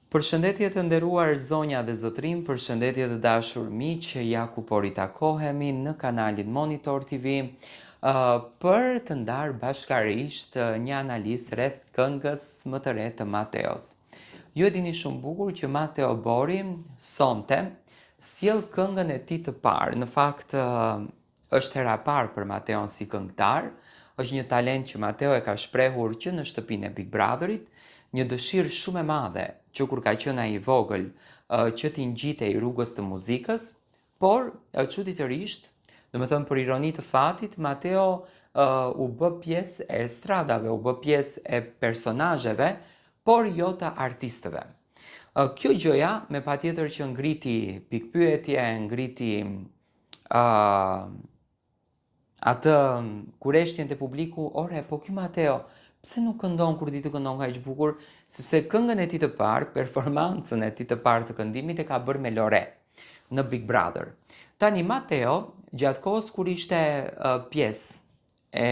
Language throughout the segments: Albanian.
Përshëndetje të nderuar zonja dhe zotrim, përshëndetje të dashur miq, ja ku po ritakohemi në kanalin Monitor TV për të ndarë bashkarisht një analizë rreth këngës më të re të Mateos. Ju e dini shumë bukur që Mateo Bori sonte sjell këngën e tij të parë. Në fakt është hera e parë për Mateon si këngëtar. Është një talent që Mateo e ka shprehur që në shtëpinë e Big Brotherit, një dëshirë shumë e madhe që kur ka qenë ai i vogël që t'i ngjitej rrugës të muzikës, por çuditërisht, domethënë për ironi të fatit, Mateo u bë pjesë e estradave, u bë pjesë e personazheve, por jo të artistëve. Kjo gjëja me patjetër që ngriti pikpyetje, ngriti atë kureshtjen te publiku, ore, po ky Mateo, pse nuk këndon kur di të këndon kaq bukur? Sepse këngën e tij të parë, performancën e tij të parë të këndimit e ka bërë me Lore në Big Brother. Tani Mateo, gjatë kohës kur ishte pjesë e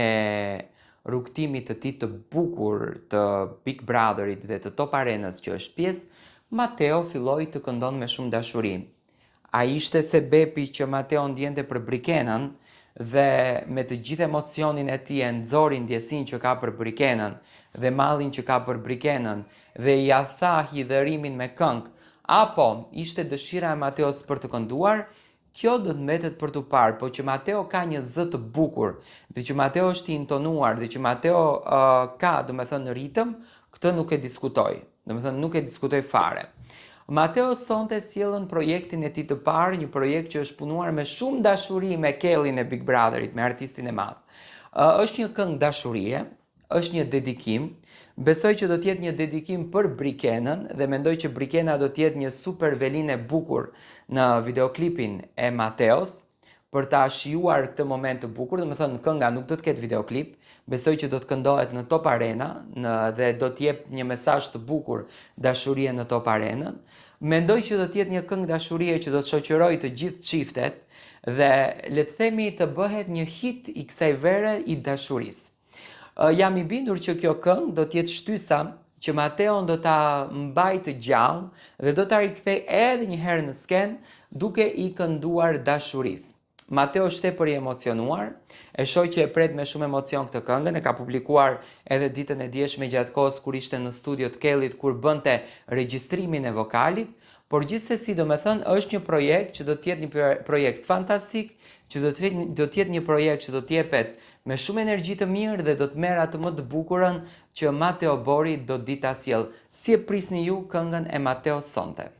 rrugtimit të tij të bukur të Big Brotherit dhe të Top Arenës që është pjesë, Mateo filloi të këndon me shumë dashuri. Ai ishte sebepi që Mateo ndjente për Brikenën dhe me të gjithë emocionin e tij e nxori ndjesinë që ka për Brikenën dhe mallin që ka për Brikenën dhe ja tha hidhërimin me këngë, apo ishte dëshira e Mateos për të kënduar, kjo do të mbetet për tu parë, po që Mateo ka një zë të bukur, dhe që Mateo është i intonuar, dhe që Mateo ka, domethënë, ritëm, këtë nuk e diskutoj. Domethënë nuk e diskutoj fare. Mateo sonte sjellën projektin e tij të parë, një projekt që është punuar me shumë dashuri me Kellin e Big Brotherit, me artistin e madh. Është një këngë dashurie, është një dedikim. Besoj që do të jetë një dedikim për Brikenën dhe mendoj që Brikena do të jetë një super velinë e bukur në videoklipin e Mateos për ta shijuar këtë moment të bukur. Domethënë kënga nuk do të ketë videoklip, besoj që do të këndohet në Top Arena dhe do të jep një mesazh të bukur dashurie në Top Arenën. Mendoj që do të jetë një këngë dashurie që do të shoqërojë të gjithë çiftet dhe le të themi të bëhet një hit i kësaj vere i dashurisë. Jam i bindur që kjo këngë do të jetë shtysa që Mateo do ta mbajë të gjallë dhe do ta rikthej edhe një herë në skenë duke i kënduar dashurisë. Mateo është tepër i emocionuar, e shoh që e pret me shumë emocion këtë këngën, e ka publikuar edhe ditën e dieshme gjatë kohës kur ishte në studio të Kellit kur bënte regjistrimin e vokalit, por gjithsesi domethënë është një projekt që do të jetë një projekt fantastik, që do të jetë një projekt që do të jepet me shumë energji të mirë dhe do të merr atë më të bukurën që Mateo Bori do ditë ta sjell. Si e prisni ju këngën e Mateo sonte?